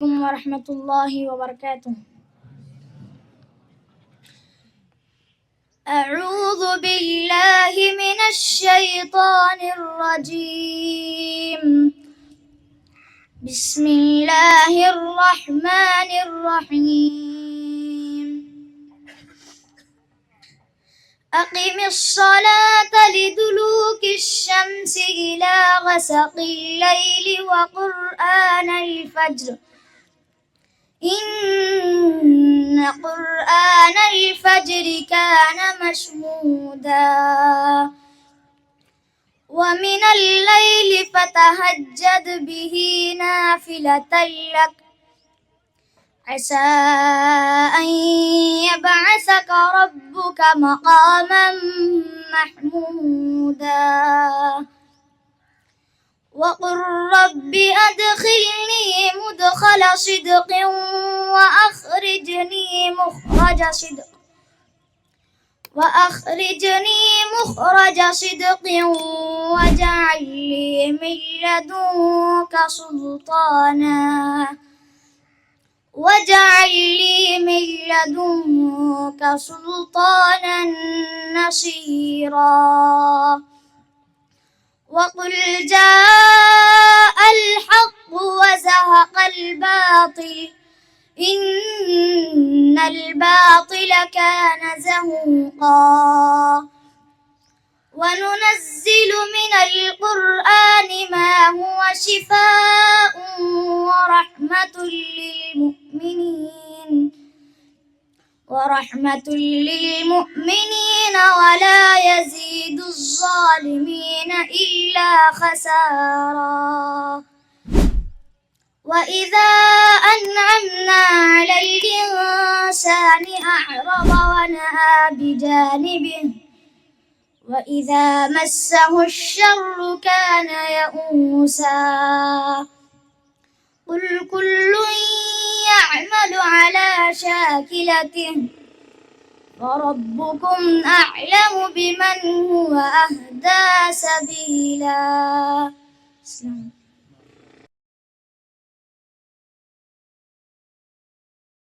عليكم ورحمة الله وبركاته. أعوذ بالله من الشيطان الرجيم. بسم الله الرحمن الرحيم. أقم الصلاة لدلوك الشمس إلى غسق الليل وقرآن الفجر إن قرآن الفجر كان مشهودا ومن الليل فتهجد به نافلة لك عسى أن يبعثك ربك مقاما محمودا وقل رب أدخلني مدخل صدق وأخرجني مخرج صدق واجعل لي من لدنك سلطانا نصيرا وقل جاء الحق وزهق الباطل إن الباطل كان زهوقا وننزل من القرآن ما هو شفاء ورحمة للمؤمنين ولا يزيد الظالمين إلا خسارا وإذا أنعمنا على الإنسان أعرض ونأى بجانبه وإذا مسه الشر كان يئوسا قل كل يعمل على شاكلته فربكم أعلم بمن هو أهدى سبيلا.